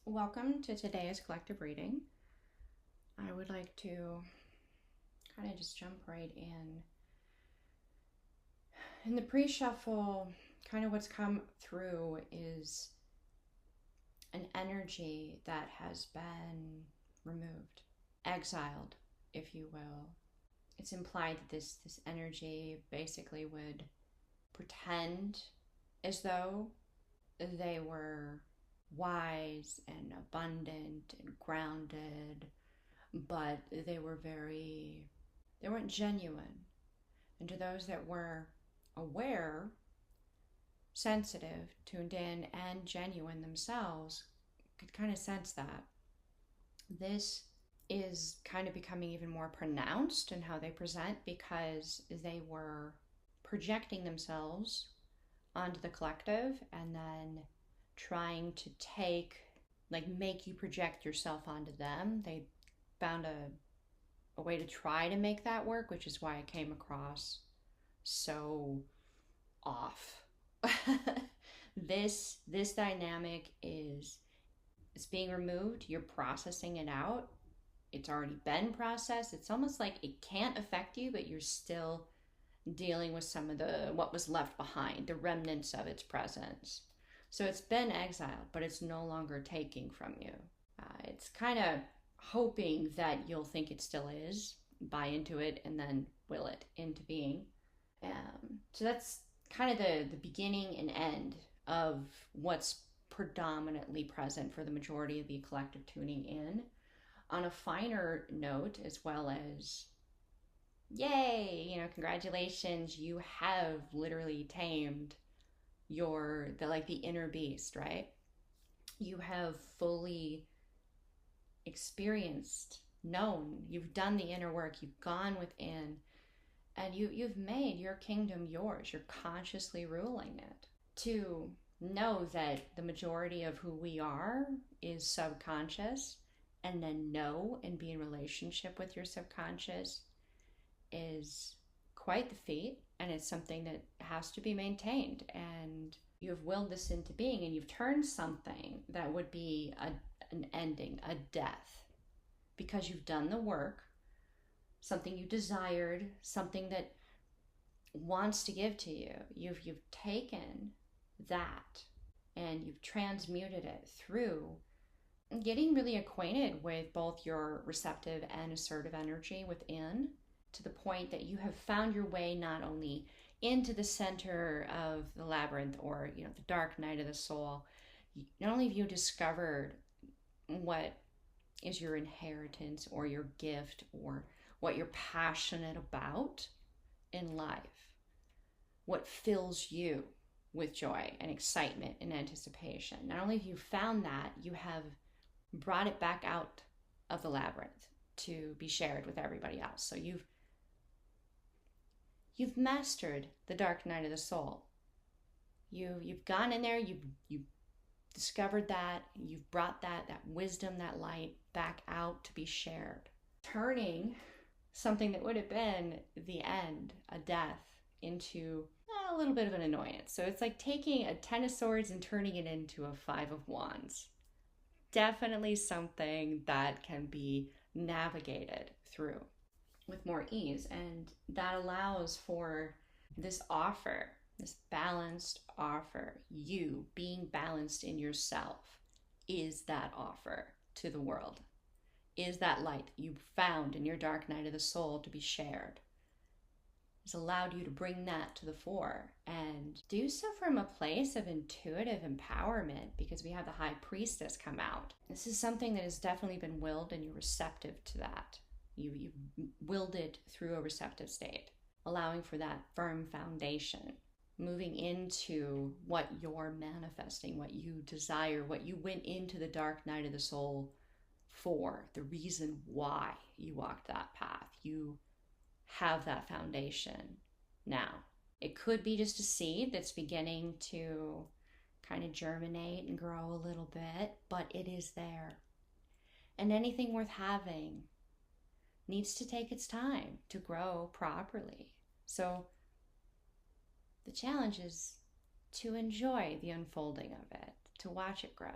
Welcome to today's collective reading. I would like to kind of just jump right in. In the pre-shuffle, kind of what's come through is an energy that has been removed, exiled, if you will. It's implied that this energy basically would pretend as though they were wise and abundant and grounded, but they weren't genuine. And to those that were aware, sensitive, tuned in, and genuine themselves, could kind of sense that. This is kind of becoming even more pronounced in how they present because they were projecting themselves onto the collective and then trying to make you project yourself onto them. They found a way to try to make that work, which is why it came across so off. This dynamic it's being removed. You're processing it out. It's already been processed. It's almost like it can't affect you, but you're still dealing with some of what was left behind, the remnants of its presence. So it's been exiled, but it's no longer taking from you. It's kind of hoping that you'll think it still is, buy into it, and then will it into being. So that's kind of the beginning and end of what's predominantly present for the majority of the collective tuning in. On a finer note, as well as, yay, congratulations, you have literally tamed the inner beast, right? You have fully experienced, known, you've done the inner work, you've gone within, and you've made your kingdom yours. You're consciously ruling it. To know that the majority of who we are is subconscious, and then know and be in relationship with your subconscious is quite the feat, and it's something that has to be maintained. And you've willed this into being, and you've turned something that would be an ending, a death, because you've done the work, something you desired, something that wants to give to you. You've taken that and you've transmuted it through getting really acquainted with both your receptive and assertive energy within, to the point that you have found your way not only into the center of the labyrinth, or the dark night of the soul. Not only have you discovered what is your inheritance or your gift or what you're passionate about in life, what fills you with joy and excitement and anticipation. Not only have you found that, you have brought it back out of the labyrinth to be shared with everybody else. So you've mastered the dark night of the soul. You've gone in there, you've discovered that, you've brought that wisdom, that light back out to be shared. Turning something that would have been the end, a death, into a little bit of an annoyance. So it's like taking a 10 of swords and turning it into a 5 of wands. Definitely something that can be navigated through with more ease, and that allows for this offer, this balanced offer. You being balanced in yourself is that offer to the world, is that light you found in your dark night of the soul to be shared. It's allowed you to bring that to the fore and do so from a place of intuitive empowerment, because we have the High Priestess come out. This is something that has definitely been willed, and you're receptive to that. You've willed it through a receptive state, allowing for that firm foundation, moving into what you're manifesting, what you desire, what you went into the dark night of the soul for, the reason why you walked that path. You have that foundation now. It could be just a seed that's beginning to kind of germinate and grow a little bit, but it is there. And anything worth having needs to take its time to grow properly. So the challenge is to enjoy the unfolding of it, to watch it grow.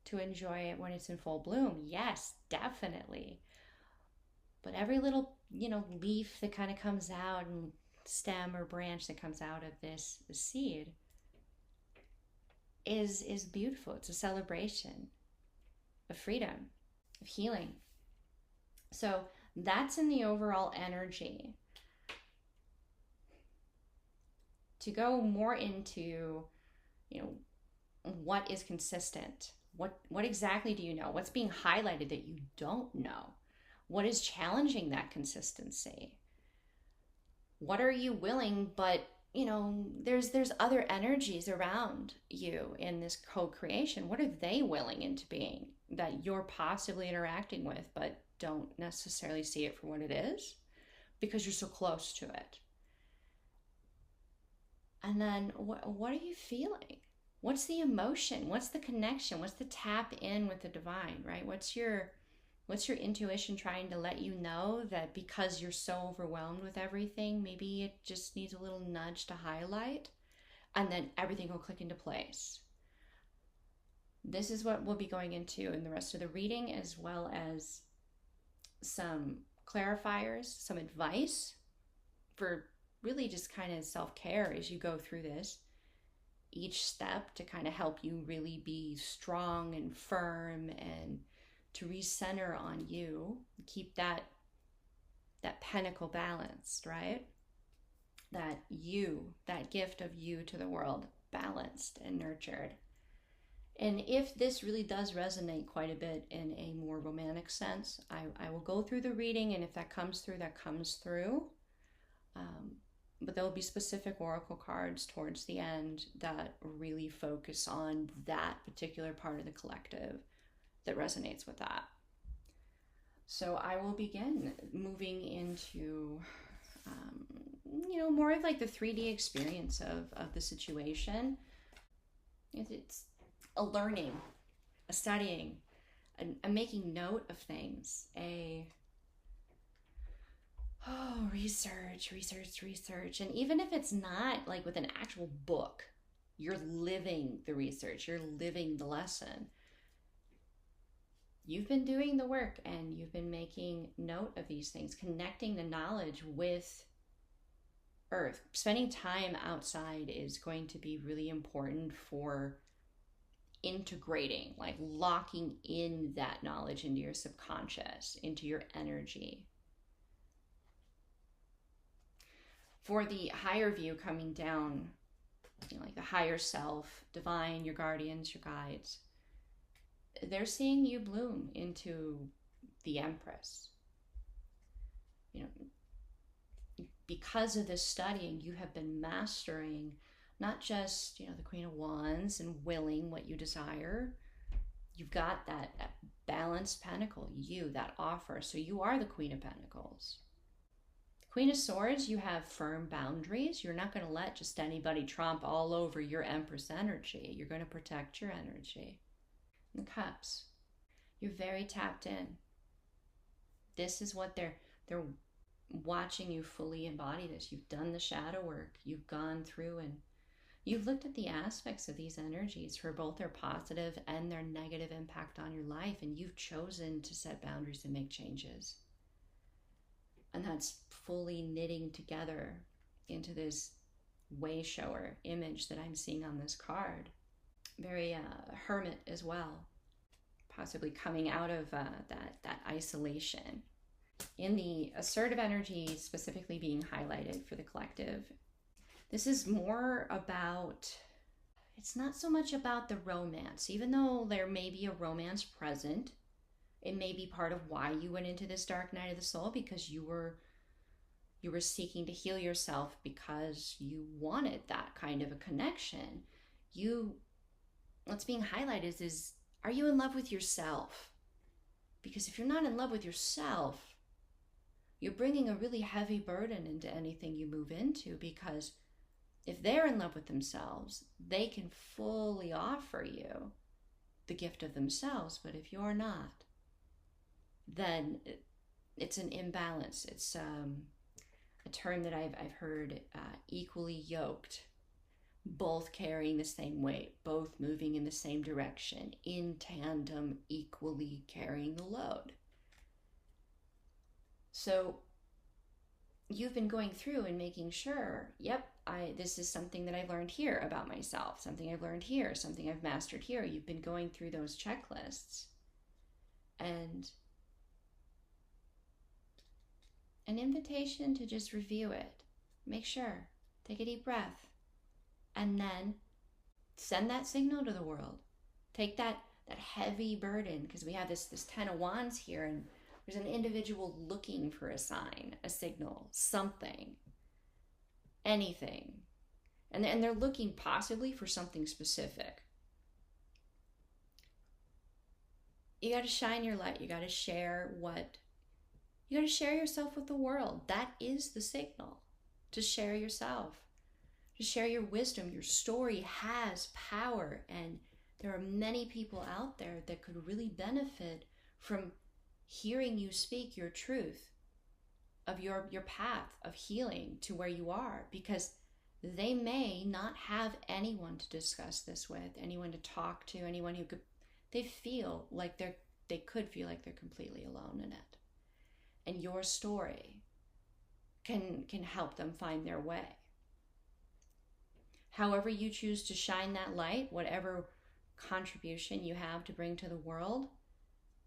to enjoy it when it's in full bloom. Yes, definitely. But every little, leaf that kind of comes out and stem or branch that comes out of this seed is beautiful. It's a celebration of freedom, of healing. So that's in the overall energy. To go more into, what is consistent? What exactly do you know? What's being highlighted that you don't know? What is challenging that consistency? What are you willing, but there's other energies around you in this co-creation. What are they willing into being that you're possibly interacting with, but don't necessarily see it for what it is because you're so close to it? And then what are you feeling? What's the emotion? What's the connection? What's the tap in with the divine, right? What's your intuition trying to let you know that because you're so overwhelmed with everything, maybe it just needs a little nudge to highlight, and then everything will click into place. This is what we'll be going into in the rest of the reading, as well as some clarifiers, some advice for really just kind of self-care as you go through this. Each step to kind of help you really be strong and firm and to recenter on you, keep that pentacle balanced, right? That gift of you to the world balanced and nurtured. And if this really does resonate quite a bit in a more romantic sense, I will go through the reading, and if that comes through, that comes through. But there will be specific oracle cards towards the end that really focus on that particular part of the collective that resonates with that. So I will begin moving into, more of like the 3D experience of the situation. It's a learning, a studying, a making note of things, research. And even if it's not like with an actual book, you're living the research, you're living the lesson. You've been doing the work and you've been making note of these things, connecting the knowledge with Earth. Spending time outside is going to be really important for integrating, like locking in that knowledge into your subconscious, into your energy. For the higher view coming down, like the higher self, divine, your guardians, your guides, they're seeing you bloom into the Empress. Because of this studying, you have been mastering not just, the Queen of Wands and willing what you desire. You've got that balanced pentacle, that offer. So you are the Queen of Pentacles. Queen of Swords, you have firm boundaries. You're not going to let just anybody tromp all over your Empress energy. You're going to protect your energy. The Cups, you're very tapped in. This is what they're watching you fully embody this. You've done the shadow work. You've gone through and you've looked at the aspects of these energies for both their positive and their negative impact on your life, and you've chosen to set boundaries and make changes. And that's fully knitting together into this way shower image that I'm seeing on this card. Very hermit as well, possibly coming out of that isolation. In the assertive energy specifically being highlighted for the collective, this is more about, it's not so much about the romance, even though there may be a romance present. It may be part of why you went into this dark night of the soul, because you were seeking to heal yourself because you wanted that kind of a connection. What's being highlighted is, are you in love with yourself? Because if you're not in love with yourself, you're bringing a really heavy burden into anything you move into, because if they're in love with themselves, they can fully offer you the gift of themselves. But if you're not, then it's an imbalance. It's a term that I've heard, equally yoked, both carrying the same weight, both moving in the same direction, in tandem, equally carrying the load. So you've been going through and making sure, yep, this is something that I've learned here about myself, something I've learned here, something I've mastered here. You've been going through those checklists, and an invitation to just review it. Make sure, take a deep breath, and then send that signal to the world. Take that heavy burden, because we have this 10 of Wands here, and there's an individual looking for a sign, a signal, something, anything. And they're looking possibly for something specific. You got to shine your light. You got to share you got to share yourself with the world. That is the signal. To share yourself. To share your wisdom. Your story has power. And there are many people out there that could really benefit from hearing you speak your truth of your path of healing to where you are, because they may not have anyone to discuss this with, anyone to talk to, anyone who could, they could feel like they're completely alone in it. And your story can help them find their way. However you choose to shine that light, whatever contribution you have to bring to the world,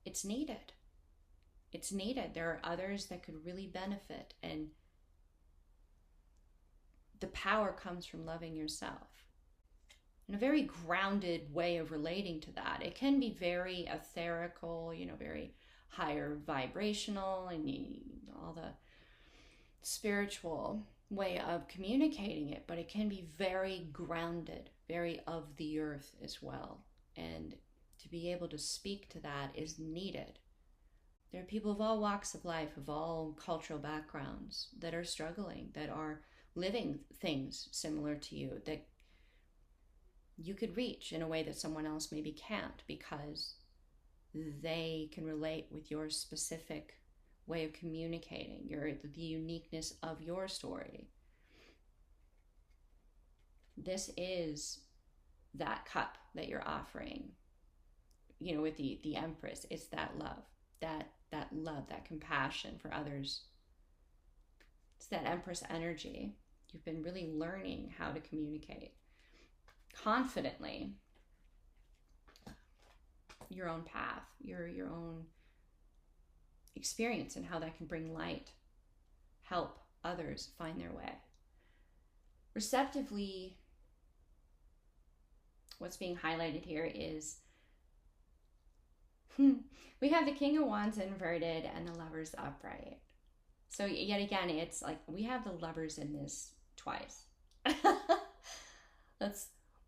it's needed. It's needed. There are others that could really benefit, and the power comes from loving yourself. In a very grounded way of relating to that, it can be very etherical, very higher vibrational, and all the spiritual way of communicating it, but it can be very grounded, very of the earth as well. And to be able to speak to that is needed. There are people of all walks of life, of all cultural backgrounds, that are struggling, that are living things similar to you, that you could reach in a way that someone else maybe can't, because they can relate with your specific way of communicating, the uniqueness of your story. This is that cup that you're offering, with the Empress. It's that love, that love, that compassion for others. It's that Empress energy. You've been really learning how to communicate confidently your own path, your own experience, and how that can bring light, help others find their way. Receptively, what's being highlighted here is we have the King of Wands inverted and the Lovers upright. So yet again, it's like we have the Lovers in this twice.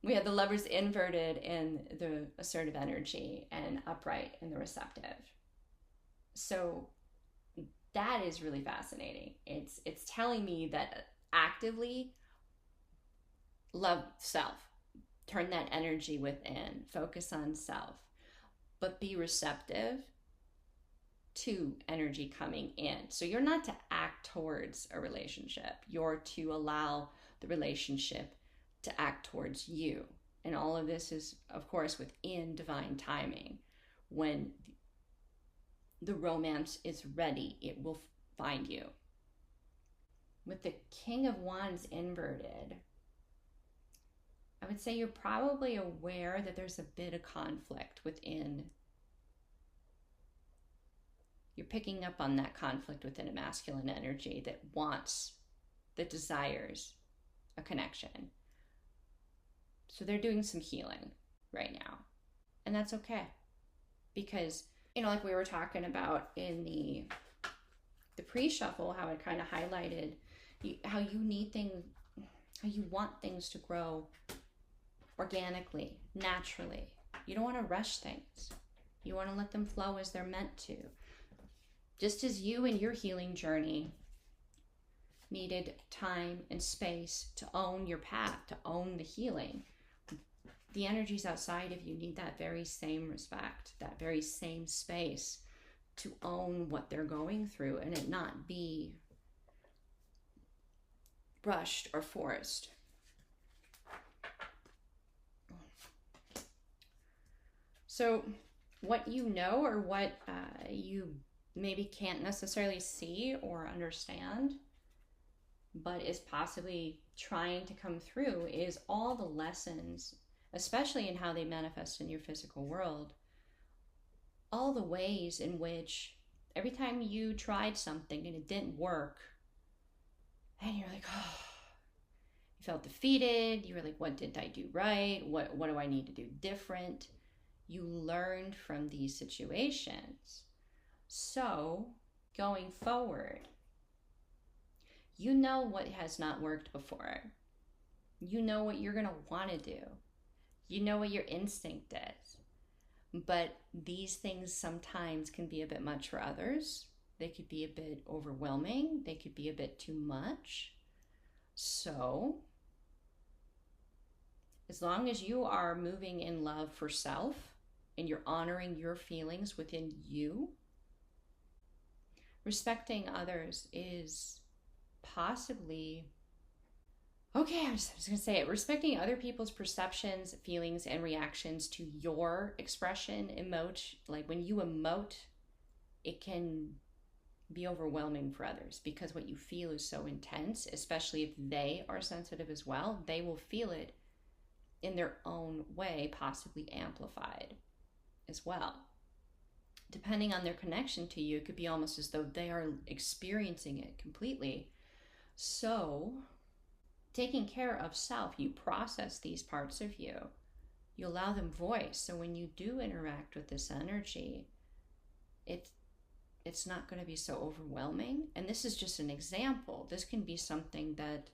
We have the Lovers inverted in the assertive energy and upright in the receptive. So that is really fascinating. It's telling me that actively love self, turn that energy within, focus on self, but be receptive to energy coming in. So you're not to act towards a relationship. You're to allow the relationship to act towards you. And all of this is, of course, within divine timing. When the romance is ready, it will find you. With the King of Wands inverted, I would say you're probably aware that there's a bit of conflict within. You're picking up on that conflict within a masculine energy that desires a connection. So they're doing some healing right now. And that's okay. Because, like we were talking about in the pre-shuffle, how it kind of highlighted how you want things to grow organically, naturally. You don't want to rush things. You want to let them flow as they're meant to. Just as you in your healing journey needed time and space to own your path, to own the healing, the energies outside of you need that very same respect, that very same space to own what they're going through, and it not be rushed or forced. So what you know, or what you maybe can't necessarily see or understand, but is possibly trying to come through, is all the lessons, especially in how they manifest in your physical world, all the ways in which every time you tried something and it didn't work, and you're like, oh, you felt defeated. You were like, what did I do right? What do I need to do different? You learned from these situations. So going forward, you know what has not worked before. You know what you're going to want to do. You know what your instinct is. But these things sometimes can be a bit much for others. They could be a bit overwhelming. They could be a bit too much. So, as long as you are moving in love for self and you're honoring your feelings within you, respecting others is possibly, okay, I'm just going to say it, respecting other people's perceptions, feelings, and reactions to your expression, emote. Like when you emote, it can be overwhelming for others because what you feel is so intense, especially if they are sensitive as well. They will feel it in their own way, possibly amplified as well. Depending on their connection to you, it could be almost as though they are experiencing it completely. So, taking care of self, you process these parts of you. You allow them voice. So when you do interact with this energy, it's not going to be so overwhelming. And this is just an example. This can be something that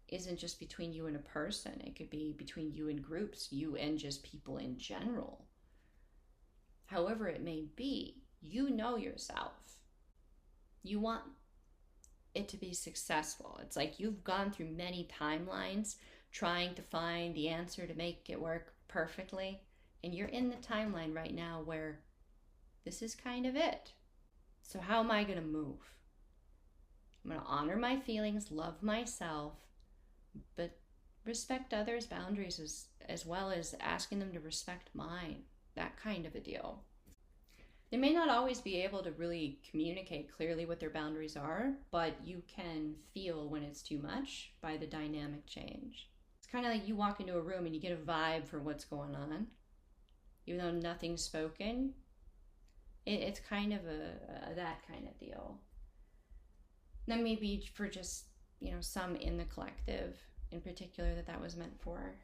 isn't just between you and a person. It could be between you and groups, you and just people in general. However it may be, you know yourself. You want it to be successful. It's like you've gone through many timelines trying to find the answer to make it work perfectly. And you're in the timeline right now where this is kind of it. So how am I going to move? I'm going to honor my feelings, love myself, but respect others' boundaries as well as asking them to respect mine. That kind of a deal. They may not always be able to really communicate clearly what their boundaries are, but you can feel when it's too much by the dynamic change. It's kind of like you walk into a room and you get a vibe for what's going on. Even though nothing's spoken, it's kind of that kind of deal. That may be for just, some in the collective in particular that was meant for.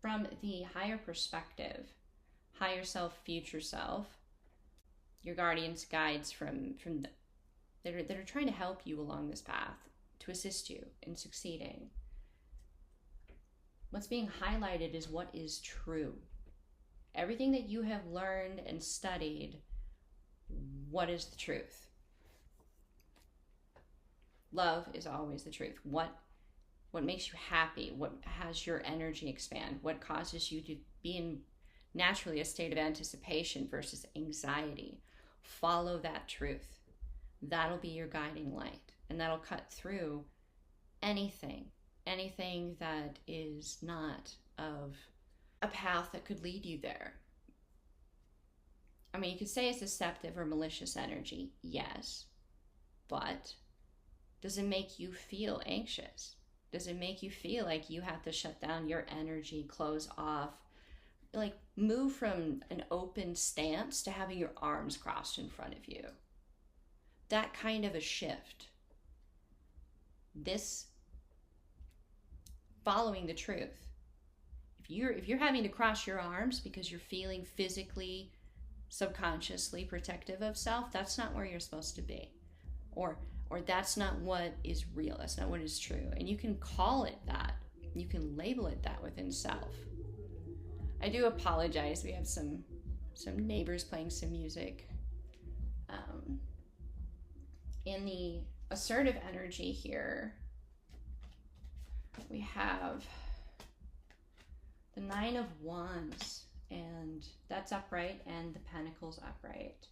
From the higher perspective, higher self, future self, your guardians, guides that are trying to help you along this path, to assist you in succeeding. What's being highlighted is what is true. Everything that you have learned and studied, what is the truth? Love is always the truth. What makes you happy? What has your energy expand? What causes you to be in naturally a state of anticipation versus anxiety? Follow that truth. That'll be your guiding light, and that'll cut through anything that is not of a path that could lead you there. I mean, you could say it's deceptive or malicious energy, yes, but does it make you feel anxious? Does it make you feel like you have to shut down your energy, close off, like move from an open stance to having your arms crossed in front of you? That kind of a shift. This following the truth. If you're having to cross your arms because you're feeling physically, subconsciously protective of self, that's not where you're supposed to be. Or that's not what is real. That's not what is true. And you can call it that. You can label it that within self. I do apologize. We have some neighbors playing some music. In the assertive energy here, we have the Nine of Wands, and that's upright, and the Pentacles upright.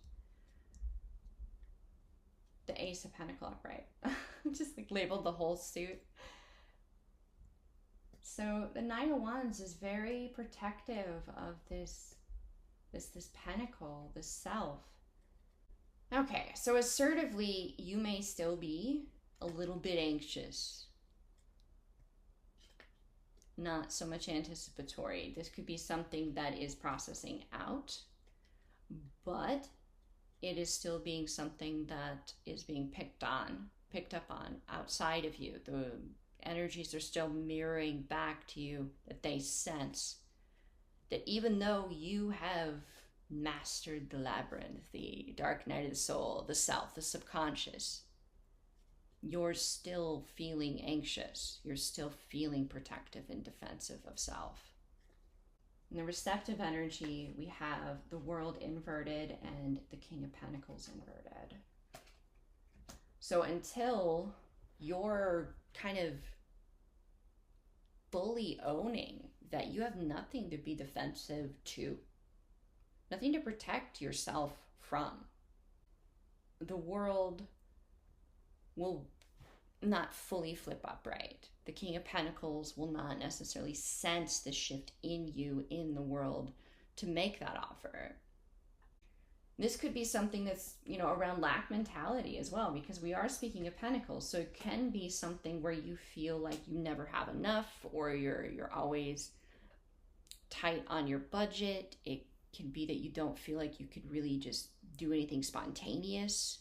The Ace of Pentacles upright. Just like labeled the whole suit. So the Nine of Wands is very protective of this this pentacle, this self. Okay, so assertively, you may still be a little bit anxious. Not so much anticipatory. This could be something that is processing out, but it is still being something that is being picked up on outside of you. The energies are still mirroring back to you that they sense that even though you have mastered the labyrinth, the dark night of the soul, the self, the subconscious, you're still feeling anxious. You're still feeling protective and defensive of self. In the receptive energy, we have the World inverted and the King of Pentacles inverted. So until you're kind of fully owning that you have nothing to be defensive to, nothing to protect yourself from, the world will not fully flip upright. The King of Pentacles will not necessarily sense the shift in you, in the world, to make that offer. This could be something that's, around lack mentality as well, because we are speaking of Pentacles. So it can be something where you feel like you never have enough, or you're always tight on your budget. It can be that you don't feel like you could really just do anything spontaneous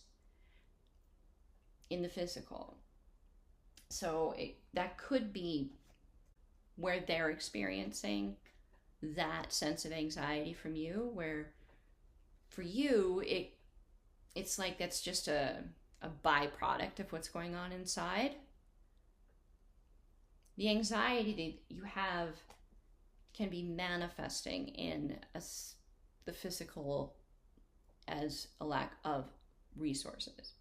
in the physical. So that could be where they're experiencing that sense of anxiety from you, where for you, it's like that's just a byproduct of what's going on inside. The anxiety that you have can be manifesting in the physical as a lack of resources.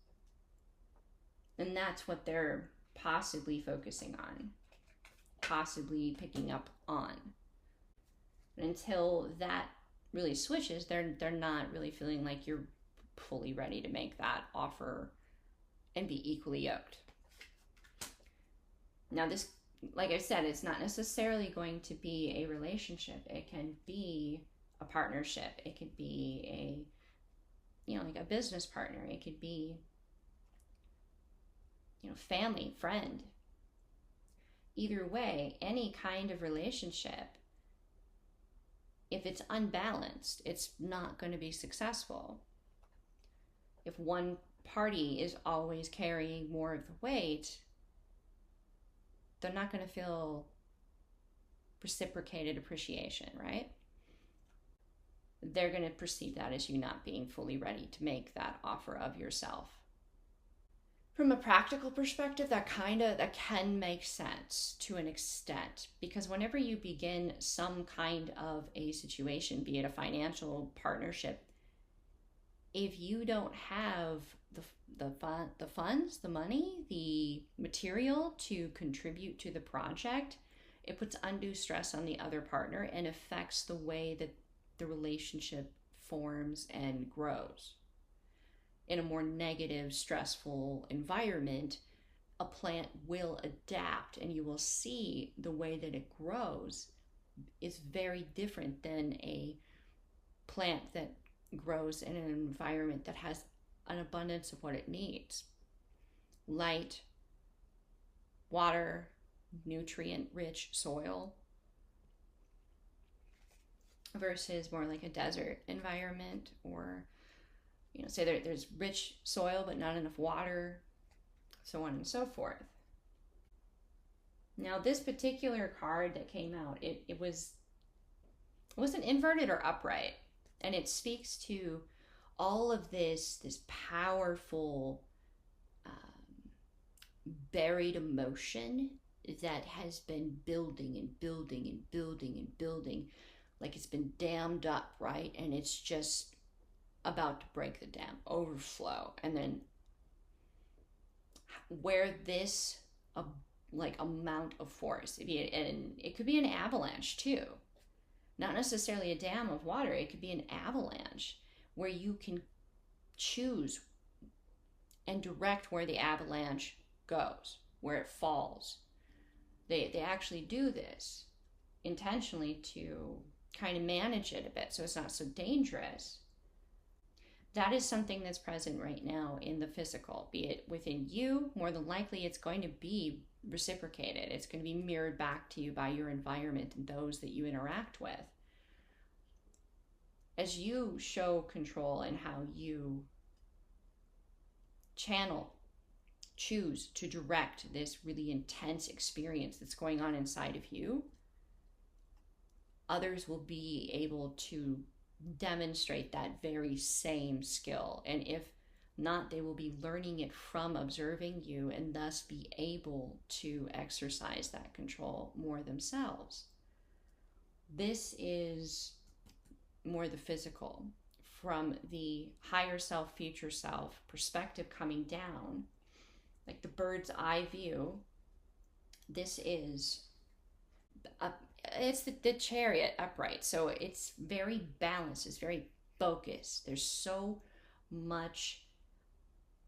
And that's what they're possibly focusing on, possibly picking up on. And until that really switches, they're not really feeling like you're fully ready to make that offer and be equally yoked. Now this, like I said, it's not necessarily going to be a relationship. It can be a partnership. It could be like a business partner. It could be family, friend. Either way, any kind of relationship, if it's unbalanced, it's not going to be successful. If one party is always carrying more of the weight, they're not going to feel reciprocated appreciation, right? They're going to perceive that as you not being fully ready to make that offer of yourself. From a practical perspective, that can make sense to an extent, because whenever you begin some kind of a situation, be it a financial partnership, if you don't have the funds, the money, the material to contribute to the project, it puts undue stress on the other partner and affects the way that the relationship forms and grows. In a more negative, stressful environment, a plant will adapt, and you will see the way that it grows is very different than a plant that grows in an environment that has an abundance of what it needs. Light, water, nutrient-rich soil, versus more like a desert environment, or say there's rich soil but not enough water, so on and so forth. Now this particular card that came out, it wasn't inverted or upright, and it speaks to all of this powerful buried emotion that has been building and building and building and building, like it's been dammed up, right? And it's just about to break the dam, overflow. And then where this amount of force, and it could be an avalanche too, not necessarily a dam of water, it could be an avalanche where you can choose and direct where the avalanche goes, where it falls. They actually do this intentionally to kind of manage it a bit so it's not so dangerous. That is something that's present right now in the physical, be it within you. More than likely, it's going to be reciprocated. It's going to be mirrored back to you by your environment and those that you interact with. As you show control in how you choose to direct this really intense experience that's going on inside of you, others will be able to demonstrate that very same skill. And if not, they will be learning it from observing you and thus be able to exercise that control more themselves. This is more the physical. From the higher self, future self perspective coming down, like the bird's eye view, this is it's the chariot upright. So it's very balanced, it's very focused. There's so much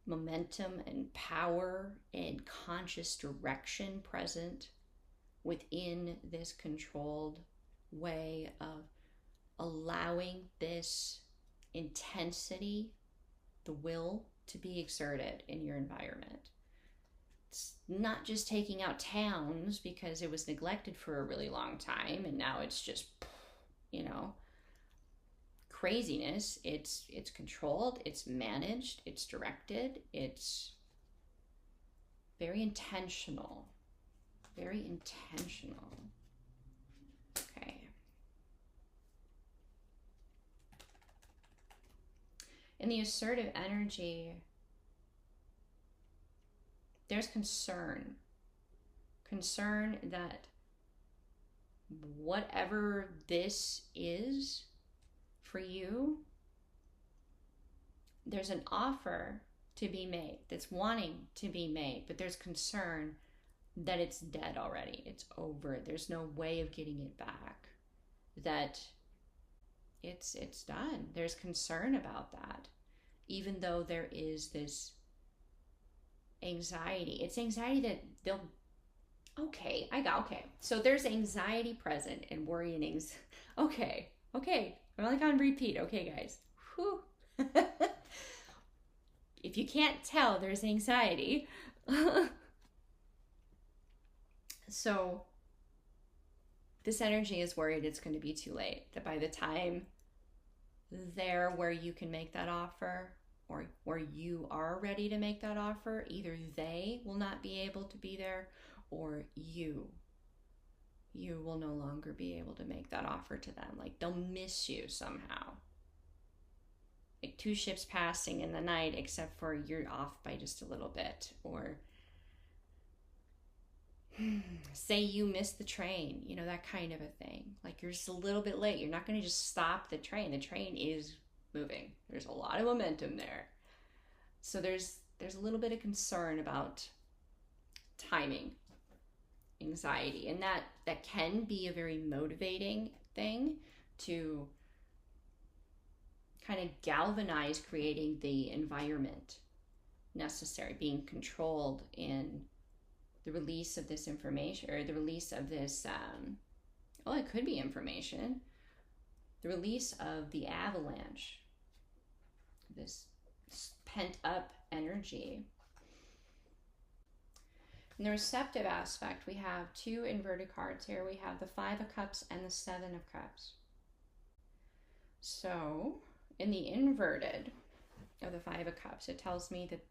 momentum and power and conscious direction present within this controlled way of allowing this intensity, the will, to be exerted in your environment. It's not just taking out towns because it was neglected for a really long time and now it's just, craziness. It's controlled, it's managed, it's directed, it's very intentional. Very intentional. Okay. In the assertive energy, there's concern that whatever this is for you, there's an offer to be made that's wanting to be made, but there's concern that it's dead already. It's over. There's no way of getting it back. That it's done. There's concern about that. Even though there is this anxiety. It's anxiety that they'll... Okay. So there's anxiety present and worry and anxiety. Okay. I'm like on repeat. Okay, guys. Whew. If you can't tell, there's anxiety. So this energy is worried it's going to be too late. That by the time there where you can make that offer, or where you are ready to make that offer, either they will not be able to be there, or you will no longer be able to make that offer to them. Like they'll miss you somehow. Like two ships passing in the night, except for you're off by just a little bit. Or say you missed the train, that kind of a thing. Like you're just a little bit late. You're not going to just stop the train. The train is moving. There's a lot of momentum there. So there's a little bit of concern about timing, anxiety, and that can be a very motivating thing to kind of galvanize creating the environment necessary, being controlled in the release of this information, or the release of this, it could be information, the release of the avalanche, this pent up energy. In the receptive aspect, we have two inverted cards here. We have the 5 of Cups and the 7 of Cups. So in the inverted of the 5 of Cups, it tells me that,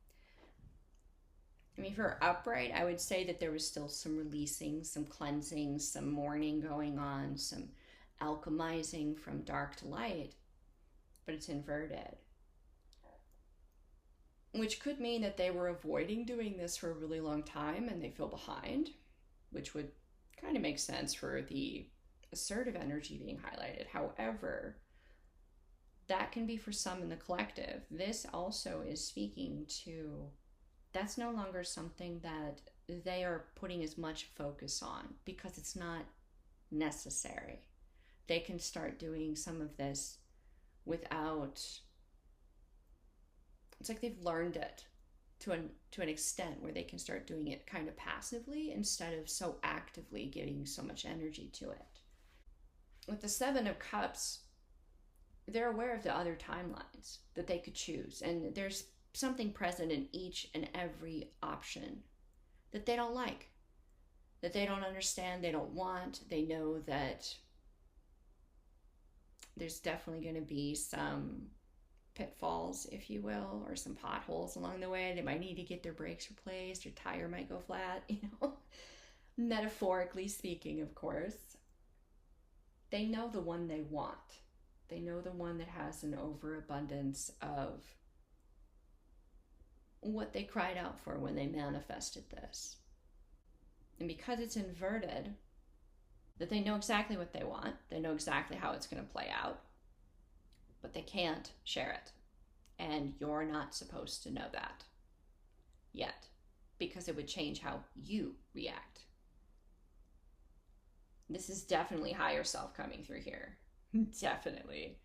for upright, I would say that there was still some releasing, some cleansing, some mourning going on, some alchemizing from dark to light, but it's inverted. Which could mean that they were avoiding doing this for a really long time and they feel behind, which would kind of make sense for the assertive energy being highlighted. However, that can be for some in the collective. This also is speaking to, that's no longer something that they are putting as much focus on because it's not necessary. They can start doing some of this without... It's like they've learned it to an extent where they can start doing it kind of passively instead of so actively giving so much energy to it. with the Seven of Cups, they're aware of the other timelines that they could choose. And there's something present in each and every option that they don't like, that they don't understand, they don't want. They know that there's definitely going to be some pitfalls, if you will, or some potholes along the way. They might need to get their brakes replaced, your tire might go flat, metaphorically speaking, of course. They know the one they want. They know the one that has an overabundance of what they cried out for when they manifested this. And because it's inverted, that they know exactly what they want, they know exactly how it's going to play out, but they can't share it. And you're not supposed to know that yet, because it would change how you react. This is definitely higher self coming through here. Definitely.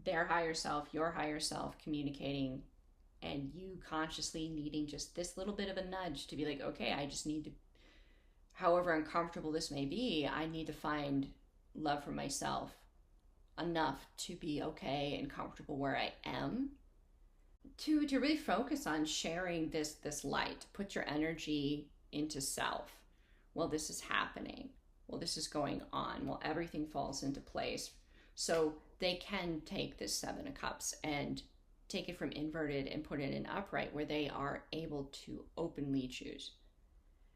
Their higher self, your higher self communicating, and you consciously needing just this little bit of a nudge to be like, okay, I just need to, however uncomfortable this may be, I need to find love for myself enough to be okay and comfortable where I am, to really focus on sharing this light. Put your energy into self. Well, this is happening. Well, this is going on. Well, everything falls into place. So they can take this Seven of Cups and take it from inverted and put it in upright, where they are able to openly choose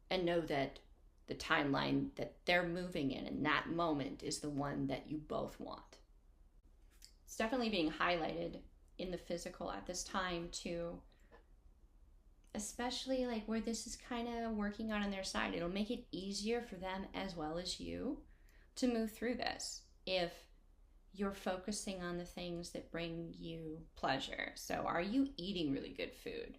and know that the timeline that they're moving in that moment is the one that you both want. It's definitely being highlighted in the physical at this time too, especially like where this is kind of working on their side. It'll make it easier for them as well as you to move through this if you're focusing on the things that bring you pleasure. So are you eating really good food?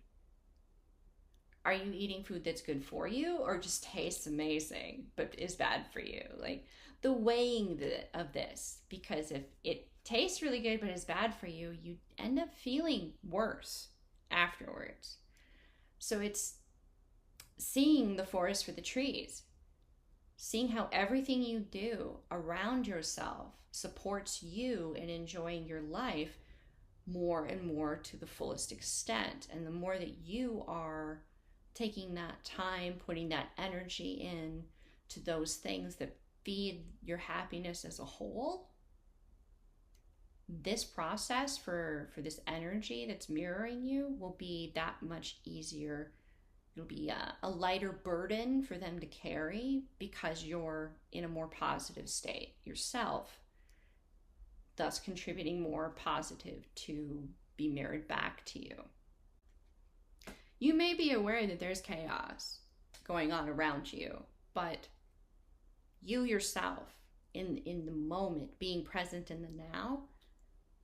Are you eating food that's good for you, or just tastes amazing but is bad for you? Like the weighing of this, because if it tastes really good but is bad for you, you end up feeling worse afterwards. So it's seeing the forest for the trees, seeing how everything you do around yourself supports you in enjoying your life more and more to the fullest extent. And the more that you are taking that time, putting that energy in to those things that feed your happiness as a whole, this process for this energy that's mirroring you will be that much easier. It'll be a lighter burden for them to carry because you're in a more positive state yourself, thus contributing more positive to be mirrored back to you. You may be aware that there's chaos going on around you, but you yourself in the moment, being present in the now,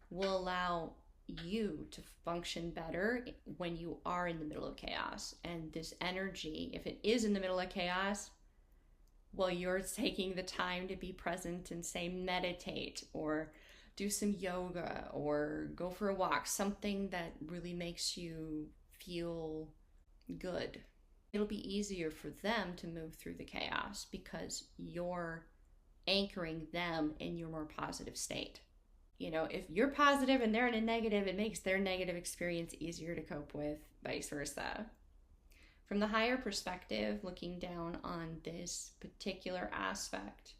will allow you to function better when you are in the middle of chaos. And this energy, if it is in the middle of chaos, well, you're taking the time to be present and say meditate or do some yoga or go for a walk, something that really makes you feel good. It'll be easier for them to move through the chaos because you're anchoring them in your more positive state. If you're positive and they're in a negative, it makes their negative experience easier to cope with, vice versa. From the higher perspective, looking down on this particular aspect,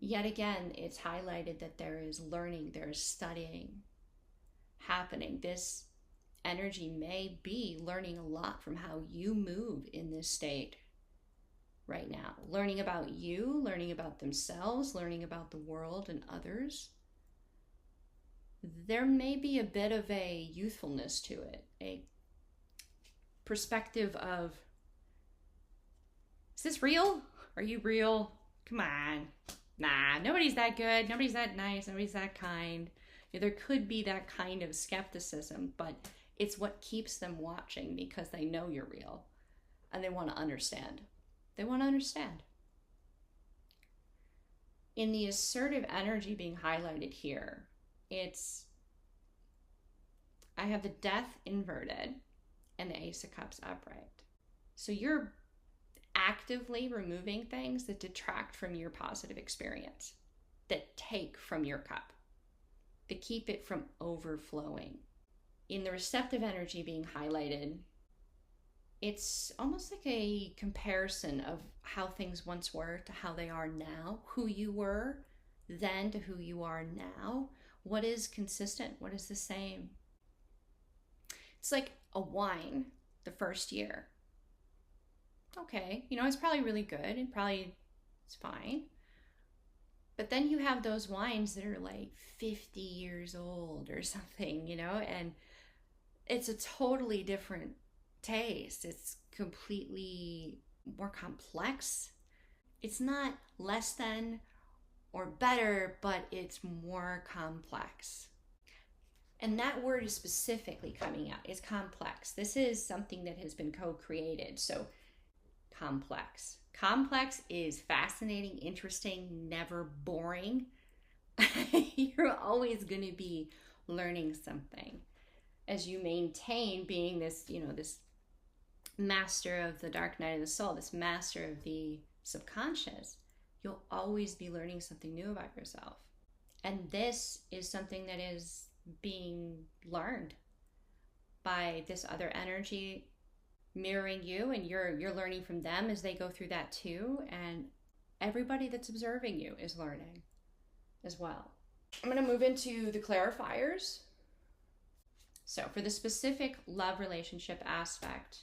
yet again, it's highlighted that there is learning, there is studying happening. This energy may be learning a lot from how you move in this state right now. Learning about you, learning about themselves, learning about the world and others. There may be a bit of a youthfulness to it, a perspective of, is this real? Are you real? Come on. Nah, nobody's that good. Nobody's that nice. Nobody's that kind. There could be that kind of skepticism, but it's what keeps them watching because they know you're real and they want to understand. They want to understand. In the assertive energy being highlighted here, I have the Death inverted and the Ace of Cups upright. So you're actively removing things that detract from your positive experience, that take from your cup, that keep it from overflowing. In the receptive energy being highlighted, it's almost like a comparison of how things once were to how they are now, who you were then to who you are now. What is consistent? What is the same? It's like a wine the first year. Okay, it's probably really good and it's fine. But then you have those wines that are like 50 years old or something, and it's a totally different taste. It's completely more complex. It's not less than or better, but it's more complex. And that word is specifically coming out. It's complex. This is something that has been co-created. So complex. Complex is fascinating, interesting, never boring. You're always going to be learning something as you maintain being this, this master of the dark night of the soul, this master of the subconscious. You'll always be learning something new about yourself. And this is something that is being learned by this other energy mirroring you, and you're learning from them as they go through that too. And everybody that's observing you is learning as well. I'm going to move into the clarifiers. So for the specific love relationship aspect,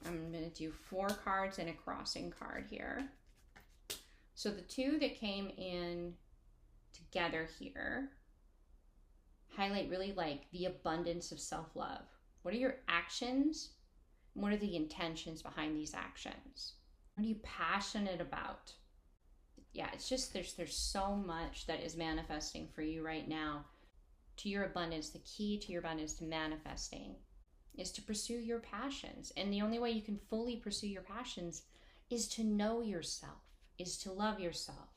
I'm going to do 4 cards and a crossing card here. So the 2 that came in together here highlight really like the abundance of self-love. What are your actions? What are the intentions behind these actions? What are you passionate about? Yeah, it's just there's so much that is manifesting for you right now. To your abundance, the key to your abundance, to manifesting, is to pursue your passions. And the only way you can fully pursue your passions is to know yourself, is to love yourself,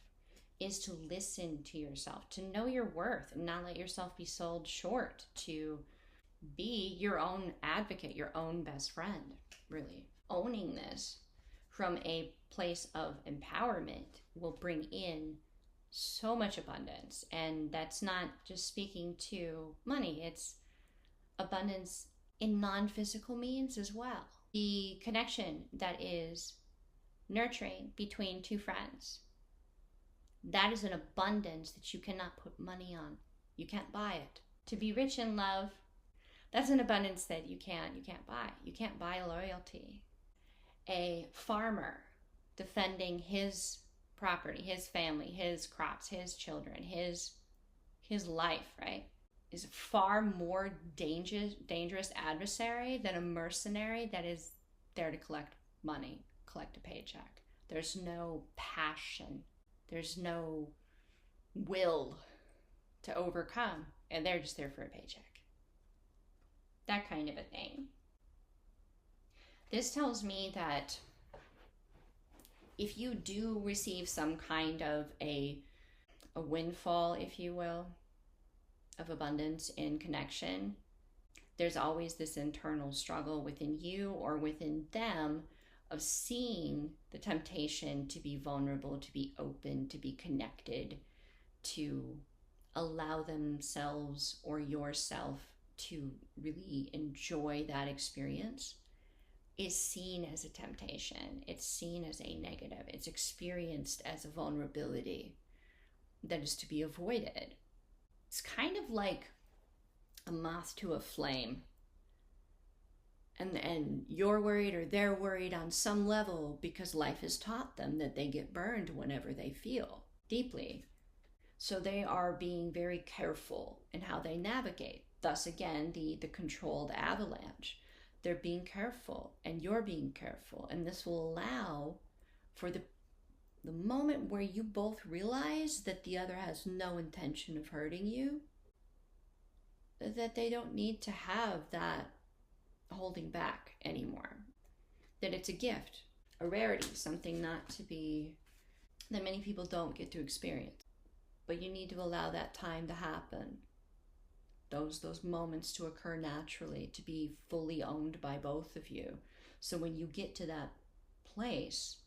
is to listen to yourself, to know your worth and not let yourself be sold short, to be your own advocate, your own best friend, really. Owning this from a place of empowerment will bring in so much abundance. And that's not just speaking to money, it's abundance in non-physical means as well. The connection that is nurturing between 2 friends, that is an abundance that you cannot put money on. You can't buy it. To be rich in love, that's an abundance that you can't buy. You can't buy loyalty. A farmer defending his property, his family, his crops, his children, his life, right, is a far more dangerous adversary than a mercenary that is there to collect money, collect a paycheck. There's no passion. There's no will to overcome, and they're just there for a paycheck. That kind of a thing. This tells me that if you do receive some kind of a windfall, if you will, of abundance in connection, there's always this internal struggle within you or within them of seeing the temptation to be vulnerable, to be open, to be connected, to allow themselves or yourself to really enjoy that experience is seen as a temptation. It's seen as a negative. It's experienced as a vulnerability that is to be avoided. It's kind of like a moth to a flame. And you're worried or they're worried on some level because life has taught them that they get burned whenever they feel deeply. So they are being very careful in how they navigate. Thus, again, the controlled avalanche. They're being careful, and you're being careful. And this will allow for the moment where you both realize that the other has no intention of hurting you, that they don't need to have that holding back anymore. That it's a gift, a rarity, something not to be, that many people don't get to experience. But you need to allow that time to happen. Those moments to occur naturally, to be fully owned by both of you. So when you get to that place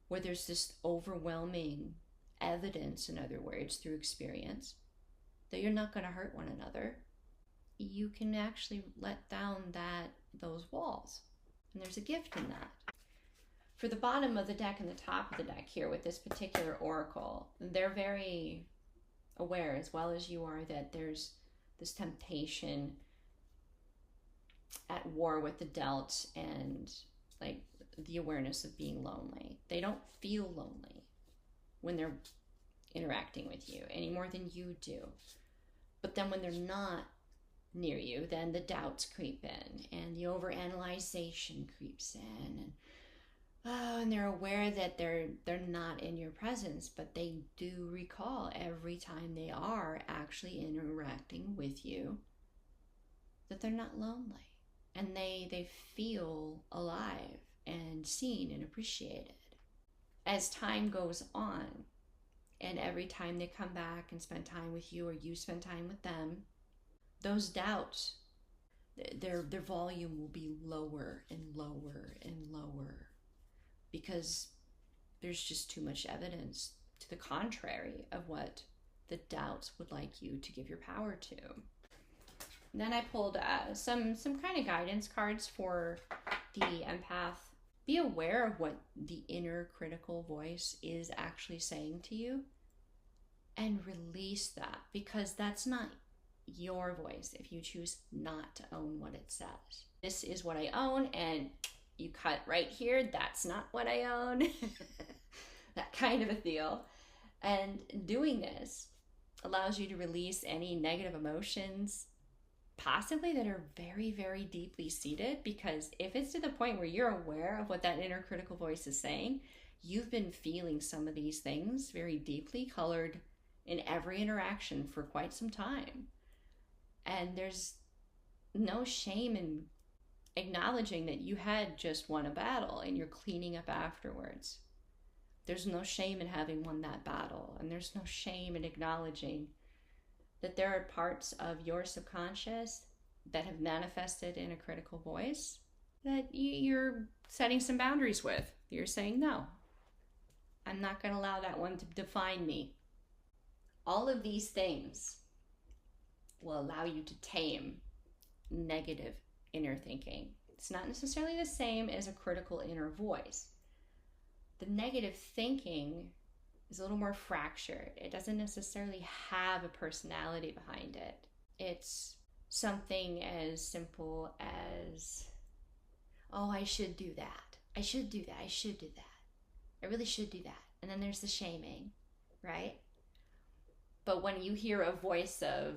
where there's this overwhelming evidence, in other words, through experience, that you're not going to hurt one another, you can actually let down those walls. And there's a gift in that. For the bottom of the deck and the top of the deck here with this particular oracle, they're very aware, as well as you are, that there's this temptation at war with the dealt and like the awareness of being lonely. They don't feel lonely when they're interacting with you any more than you do. But then when they're not near you, then the doubts creep in and the overanalyzation creeps in, and they're aware that they're not in your presence, but they do recall every time they are actually interacting with you that they're not lonely, and they feel alive and seen and appreciated. As time goes on, and every time they come back and spend time with you or you spend time with them, those doubts, their volume will be lower and lower and lower, because there's just too much evidence to the contrary of what the doubts would like you to give your power to. And then I pulled some kind of guidance cards for the empath. Be aware of what the inner critical voice is actually saying to you, and release that, because that's not your voice if you choose not to own what it says. This is what I own, and you cut right here, that's not what I own. That kind of a deal. And doing this allows you to release any negative emotions, possibly that are very, very deeply seated, because if it's to the point where you're aware of what that inner critical voice is saying, you've been feeling some of these things very deeply colored in every interaction for quite some time. And there's no shame in acknowledging that you had just won a battle and you're cleaning up afterwards. There's no shame in having won that battle, and there's no shame in acknowledging that there are parts of your subconscious that have manifested in a critical voice that you're setting some boundaries with. You're saying, no, I'm not going to allow that one to define me. All of these things will allow you to tame negative inner thinking. It's not necessarily the same as a critical inner voice. The negative thinking is a little more fractured. It doesn't necessarily have a personality behind it. It's something as simple as, oh, I should do that. I should do that. I should do that. I really should do that. And then there's the shaming, right? But when you hear a voice of,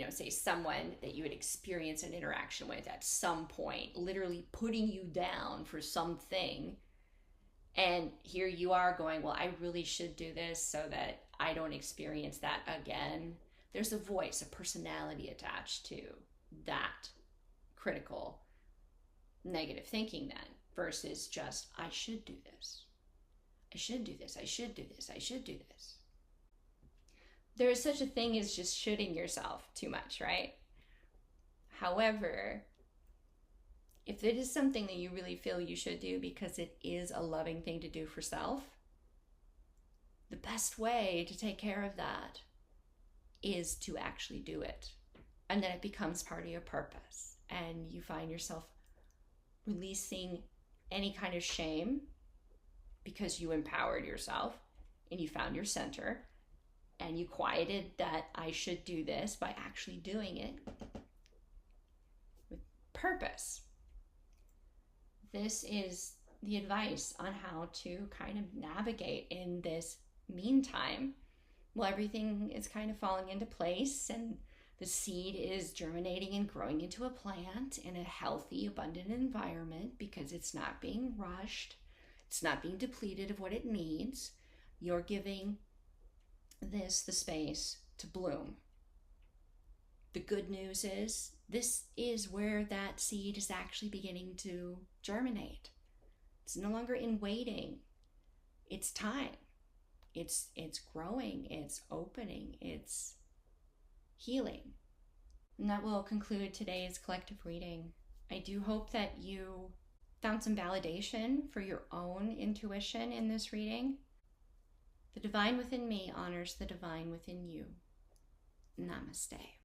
say someone that you would experience an interaction with at some point, literally putting you down for something, and here you are going, well, I really should do this so that I don't experience that again. There's a voice, a personality attached to that critical negative thinking then, versus just, I should do this. I should do this. I should do this. I should do this. There is such a thing as just shoulding yourself too much, right? However, if it is something that you really feel you should do because it is a loving thing to do for self, the best way to take care of that is to actually do it. And then it becomes part of your purpose. And you find yourself releasing any kind of shame because you empowered yourself and you found your center. And you quieted that I should do this by actually doing it with purpose. This is the advice on how to kind of navigate in this meantime. Well, everything is kind of falling into place, and the seed is germinating and growing into a plant in a healthy, abundant environment, because it's not being rushed. It's not being depleted of what it needs. You're giving this the space to bloom. The good news is this is where that seed is actually beginning to germinate. It's no longer in waiting. It's time. It's growing, it's opening, it's healing. And that will conclude today's collective reading. I do hope that you found some validation for your own intuition in this reading, the divine within me honors the divine within you. Namaste.